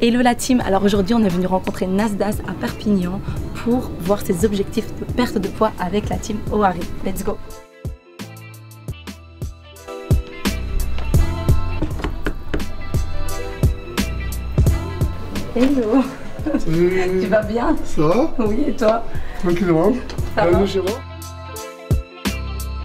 Hello la team, alors aujourd'hui on est venu rencontrer Nasdas à Perpignan pour voir ses objectifs de perte de poids avec la team Ohari. Let's go! Hello! Salut. Tu vas bien? Ça va? Oui, et toi? Tranquillement. Bienvenue chez moi.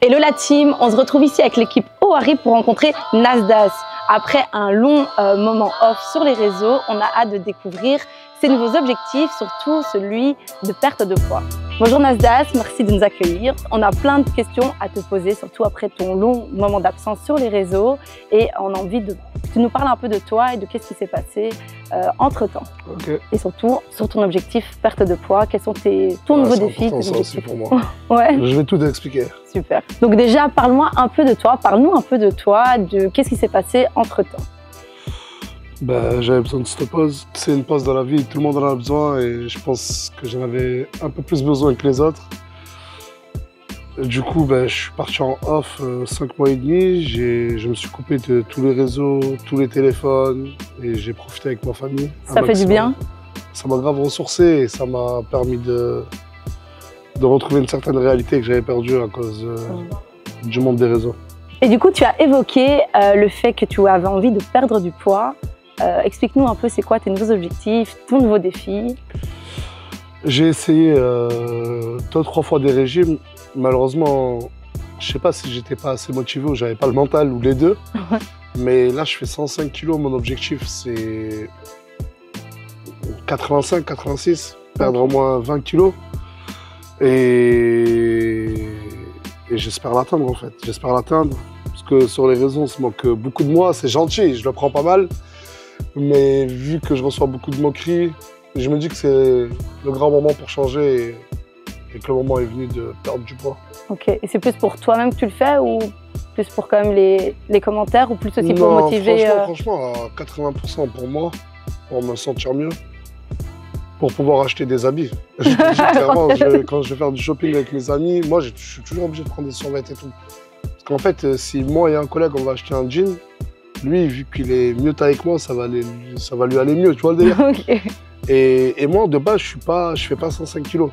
Hello la team, on se retrouve ici avec l'équipe Ohari pour rencontrer Nasdas. Après un long moment off sur les réseaux, on a hâte de découvrir ses nouveaux objectifs, surtout celui de perte de poids. Bonjour Nasdas, merci de nous accueillir. On a plein de questions à te poser, surtout après ton long moment d'absence sur les réseaux. Et on a envie que tu nous parles un peu de toi et de qu'est-ce qui s'est passé entre-temps. Okay. Et surtout, sur ton objectif perte de poids, quels sont ton nouveau défi, tes ça objectifs aussi pour moi. Ouais. Je vais tout expliquer. Super. Donc déjà, parle-moi un peu de toi, parle-nous un peu de toi, de qu'est-ce qui s'est passé entre-temps. Ben, j'avais besoin de cette pause. C'est une pause dans la vie, tout le monde en a besoin et je pense que j'en avais un peu plus besoin que les autres. Du coup, ben, je suis parti en off 5 mois et demi. Je me suis coupé de tous les réseaux, tous les téléphones et j'ai profité avec ma famille. Ça fait du bien? Ça m'a grave ressourcé et ça m'a permis de retrouver une certaine réalité que j'avais perdue à cause du monde des réseaux. Et du coup, tu as évoqué le fait que tu avais envie de perdre du poids. Explique-nous un peu, c'est quoi tes nouveaux objectifs, ton nouveau défi? J'ai essayé 2-3 fois des régimes. Malheureusement, je sais pas si j'étais pas assez motivé ou j'avais pas le mental ou les deux. Mais là, je fais 105 kilos. Mon objectif, c'est 85-86, perdre au moins 20 kilos. Et j'espère l'atteindre en fait. J'espère l'atteindre. Parce que sur les réseaux, on se moque beaucoup de moi. C'est gentil, je le prends pas mal. Mais vu que je reçois beaucoup de moqueries, je me dis que c'est le grand moment pour changer et que le moment est venu de perdre du poids. Ok, et c'est plus pour toi-même que tu le fais ou plus pour quand même les commentaires ou plus aussi pour motiver Franchement, à 80% pour moi, pour me sentir mieux, pour pouvoir acheter des habits. Clairement, quand je vais faire du shopping avec mes amis, moi je suis toujours obligé de prendre des survêtements et tout. Parce qu'en fait, si moi et un collègue on va acheter un jean, lui, vu qu'il est mieux taillé que moi, ça va lui aller mieux, tu vois le délire. Okay. Et moi, de base, je fais pas 105 kilos.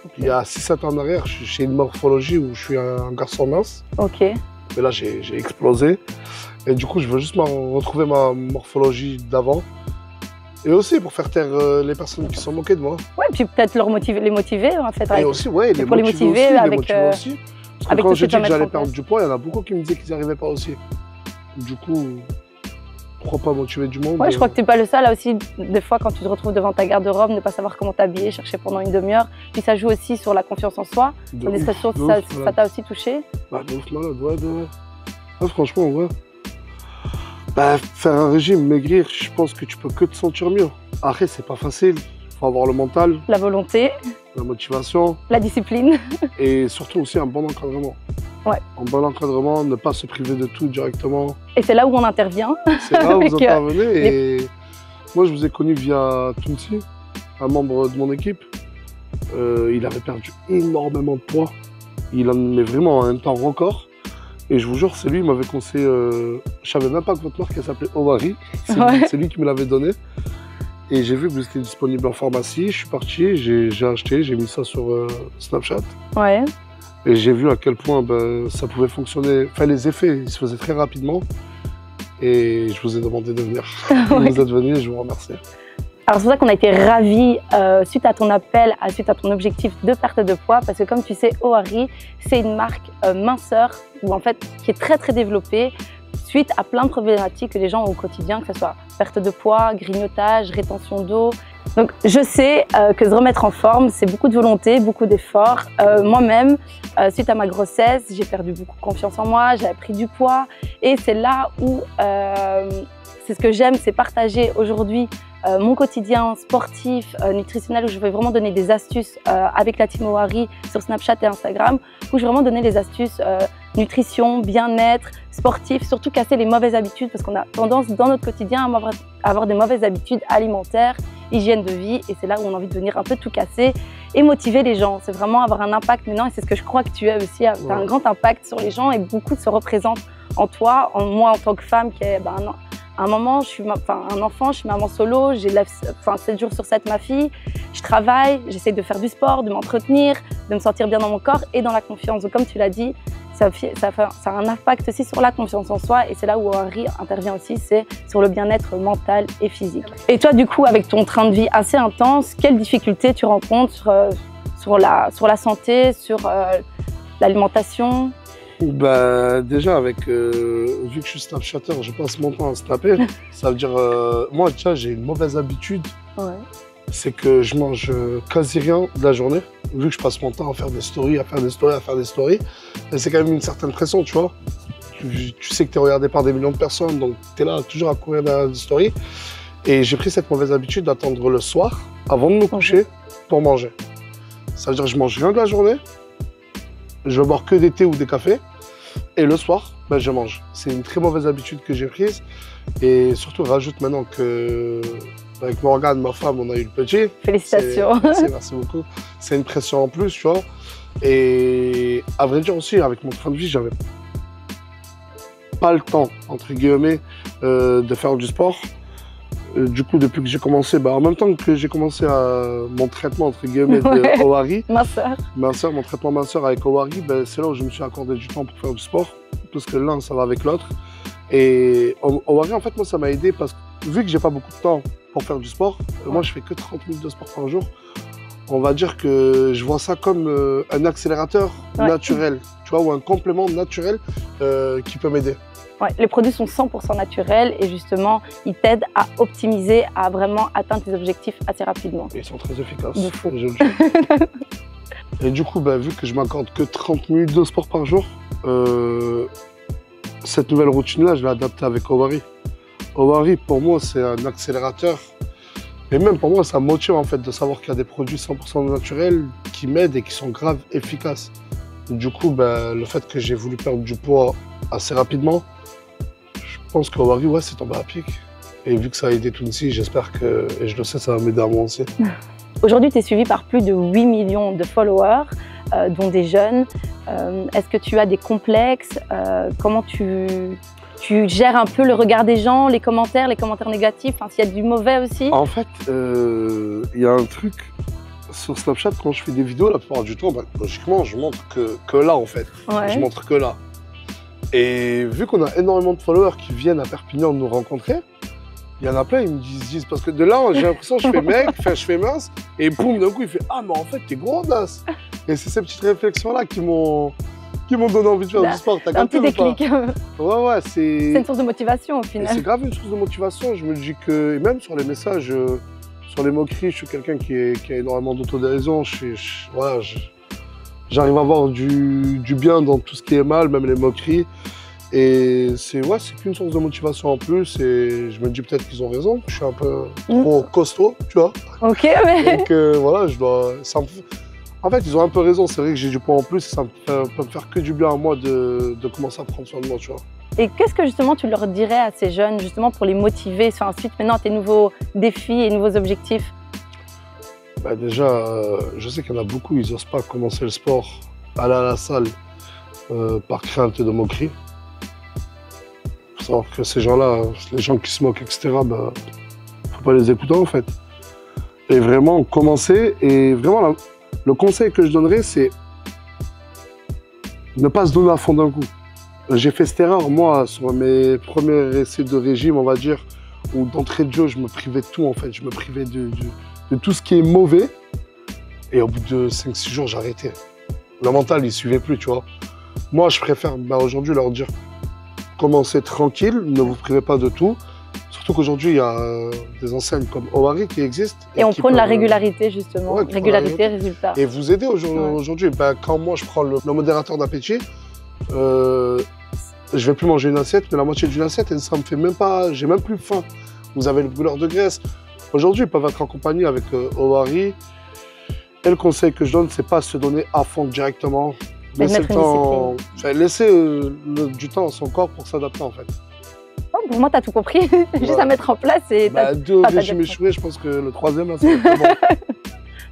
Okay. Il y a 6-7 ans en arrière, je suis chez une morphologie où je suis un garçon mince. Ok. Mais là, j'ai explosé. Et du coup, je veux juste retrouver ma morphologie d'avant. Et aussi pour faire taire les personnes qui sont moquées de moi. Ouais, puis peut-être les motiver en fait. Et aussi, ouais, les motiver avec. Parce que quand j'ai dit que j'allais perdre du poids, il y en a beaucoup qui me disaient qu'ils n'y arrivaient pas aussi. Du coup, pourquoi pas motiver du monde? Ouais, je crois que tu n'es pas le seul. Là aussi, des fois, quand tu te retrouves devant ta garde-robe, ne pas savoir comment t'habiller, chercher pendant une demi-heure. Puis ça joue aussi sur la confiance en soi. Est-ce que ça t'a aussi touché? Bah, de ouf, malade, ouais. Ah, franchement, ouais. Bah, faire un régime, maigrir, je pense que tu peux que te sentir mieux. Après, c'est pas facile. Faut avoir le mental. La volonté. La motivation. La discipline. Et surtout aussi un bon encadrement. Ouais. Un bon encadrement, ne pas se priver de tout directement. Et c'est là où on intervient. C'est là où vous intervenez. Et moi, je vous ai connu via Tunsi, un membre de mon équipe. Il avait perdu énormément de poids. Il en met vraiment un temps record. Et je vous jure, c'est lui qui m'avait conseillé. Je savais même pas que votre marque s'appelait Ohari. C'est lui qui me l'avait donné. Et j'ai vu que vous étiez disponible en pharmacie. Je suis parti, j'ai acheté, j'ai mis ça sur Snapchat. Ouais. Et j'ai vu à quel point ça pouvait fonctionner. Enfin, les effets, ils se faisaient très rapidement. Et je vous ai demandé de venir. Vous êtes venu et je vous remercie. Alors c'est pour ça qu'on a été ravis suite à ton appel, suite à ton objectif de perte de poids. Parce que comme tu sais, Ohari, c'est une marque minceur en fait, qui est très très développée suite à plein de problématiques que les gens ont au quotidien, que ce soit perte de poids, grignotage, rétention d'eau. Donc je sais que se remettre en forme, c'est beaucoup de volonté, beaucoup d'efforts. Moi-même, suite à ma grossesse, j'ai perdu beaucoup de confiance en moi, j'ai pris du poids. Et c'est là où, c'est ce que j'aime, c'est partager aujourd'hui mon quotidien sportif, nutritionnel, où je vais vraiment donner des astuces avec la team Ohari sur Snapchat et Instagram, où je vais vraiment donner des astuces nutrition, bien-être, sportif, surtout casser les mauvaises habitudes parce qu'on a tendance dans notre quotidien à avoir des mauvaises habitudes alimentaires, hygiène de vie et c'est là où on a envie de venir un peu tout casser et motiver les gens. C'est vraiment avoir un impact maintenant et c'est ce que je crois que tu as aussi, tu as un grand impact sur les gens et beaucoup se représentent en toi, en moi en tant que femme qui est À un moment, je suis un enfant, je suis maman solo, j'élève 7 jours sur 7 ma fille, je travaille, j'essaie de faire du sport, de m'entretenir, de me sentir bien dans mon corps et dans la confiance. Donc comme tu l'as dit, ça a un impact aussi sur la confiance en soi et c'est là où Owari intervient aussi, c'est sur le bien-être mental et physique. Et toi, du coup, avec ton train de vie assez intense, quelles difficultés tu rencontres sur la santé, sur l'alimentation? Bah, déjà, vu que je suis snapchatter, je passe mon temps à snapper. Ça veut dire, moi, déjà, j'ai une mauvaise habitude. Ouais. C'est que je mange quasi rien de la journée. Vu que je passe mon temps à faire des stories, à faire des stories. Et c'est quand même une certaine pression, tu vois. Tu sais que tu es regardé par des millions de personnes, donc tu es là toujours à courir derrière des stories. Et j'ai pris cette mauvaise habitude d'attendre le soir, avant de me coucher, pour manger. Ça veut dire que je mange rien de la journée. Je vais boire que des thés ou des cafés. Et le soir, ben, je mange. C'est une très mauvaise habitude que j'ai prise. Et surtout, rajoute maintenant que avec Morgane, ma femme, on a eu le petit. Félicitations. Merci beaucoup. C'est une pression en plus, tu vois. Et à vrai dire aussi, avec mon train de vie, j'avais pas le temps, entre guillemets, de faire du sport. Du coup, depuis que j'ai commencé, en même temps que j'ai commencé mon traitement, entre guillemets, de Owari, mon traitement minceur avec Owari, c'est là où je me suis accordé du temps pour faire du sport, parce que l'un, ça va avec l'autre. Et Owari, en fait, moi, ça m'a aidé parce que vu que j'ai pas beaucoup de temps pour faire du sport, moi, je fais que 30 minutes de sport par jour. On va dire que je vois ça comme un accélérateur naturel, tu vois, ou un complément naturel qui peut m'aider. Ouais, les produits sont 100% naturels et justement, ils t'aident à optimiser, à vraiment atteindre tes objectifs assez rapidement. Et ils sont très efficaces. Et du coup, vu que je m'accorde que 30 minutes de sport par jour, cette nouvelle routine-là, je l'ai adaptée avec Owari. Owari, pour moi, c'est un accélérateur. Et même pour moi, ça me motive en fait de savoir qu'il y a des produits 100% naturels qui m'aident et qui sont grave efficaces. Du coup, le fait que j'ai voulu perdre du poids assez rapidement, je pense qu'Owari, c'est tombé à pic. Et vu que ça a aidé Tounsi, j'espère que, et je le sais, ça va m'aider à moi aussi. Aujourd'hui, tu es suivi par plus de 8 millions de followers, dont des jeunes. Est-ce que tu as des complexes? Comment tu gères un peu le regard des gens, les commentaires négatifs, s'il y a du mauvais aussi? En fait, il y a un truc sur Snapchat, quand je fais des vidéos, la plupart du temps, logiquement, je montre que là, en fait. Ouais. Je montre que là. Et vu qu'on a énormément de followers qui viennent à Perpignan nous rencontrer, il y en a plein, ils me disent parce que de là, j'ai l'impression que je fais mec, je fais mince, et boum, d'un coup, il fait « Ah, mais en fait, t'es gros, Das !» Et c'est ces petites réflexions-là qui m'ont donné envie de faire du sport. Un petit déclic. Ouais, c'est une source de motivation, au final. C'est grave une source de motivation. Je me dis que, et même sur les messages, sur les moqueries, je suis quelqu'un qui a énormément d'autodérision. J'arrive à voir du bien dans tout ce qui est mal, même les moqueries. Et c'est qu'une source de motivation en plus. Et je me dis peut-être qu'ils ont raison. Je suis un peu trop costaud, tu vois. Ok, mais. Donc voilà, en fait, ils ont un peu raison. C'est vrai que j'ai du poids en plus. Ça peut me faire que du bien à moi de commencer à prendre soin de moi, tu vois. Et qu'est-ce que justement tu leur dirais à ces jeunes, justement pour les motiver, suite maintenant à tes nouveaux défis et nouveaux objectifs? Déjà, je sais qu'il y en a beaucoup, ils n'osent pas commencer le sport, aller à la salle par crainte de moquerie. Il faut savoir que ces gens-là, les gens qui se moquent, etc., faut pas les écouter en fait. Et vraiment commencer, et vraiment le conseil que je donnerais, c'est ne pas se donner à fond d'un coup. J'ai fait cette erreur, moi, sur mes premiers essais de régime, on va dire, où d'entrée de jeu, je me privais de tout en fait. Je me privais de tout ce qui est mauvais. Et au bout de 5-6 jours, j'arrêtais. Le mental, il ne suivait plus, tu vois. Moi, je préfère aujourd'hui leur dire commencez tranquille, ne vous privez pas de tout. Surtout qu'aujourd'hui, il y a des enseignes comme Owari qui existent. Et on prône la régularité, justement. Régularité, résultat. Et vous aider aujourd'hui. Quand moi, je prends le modérateur d'appétit, je vais plus manger une assiette, mais la moitié d'une assiette, et ça me fait même pas, j'ai même plus faim. Vous avez le brûleur de graisse. Aujourd'hui, ils peuvent être accompagnés avec Owari. Et le conseil que je donne, c'est pas se donner à fond directement. Laisser le temps, laisser du temps à son corps pour s'adapter en fait. Oh, pour moi, tu as tout compris. Juste à mettre en place. Et deux régimes échoués, je pense que le troisième, là, c'est bon.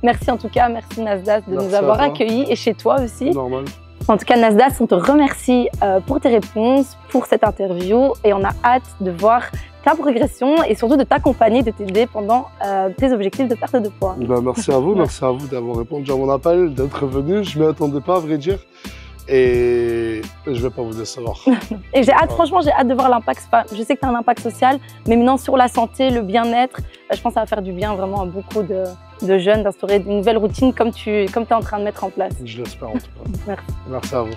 Merci en tout cas, merci Nasdas de nous avoir accueillis et chez toi aussi. Normal. En tout cas, Nasdas, on te remercie pour tes réponses, pour cette interview et on a hâte de voir ta progression et surtout de t'accompagner, de t'aider pendant tes objectifs de perte de poids. Ben, merci à vous, merci à vous d'avoir répondu à mon appel, d'être venu. Je ne m'y attendais pas, à vrai dire. Et je ne vais pas vous décevoir. Et j'ai hâte, franchement, j'ai hâte de voir l'impact. Je sais que tu as un impact social, mais maintenant sur la santé, le bien-être, je pense que ça va faire du bien vraiment à beaucoup de jeunes d'instaurer une nouvelle routine comme tu es en train de mettre en place. Je l'espère en tout cas. Merci. Merci à vous.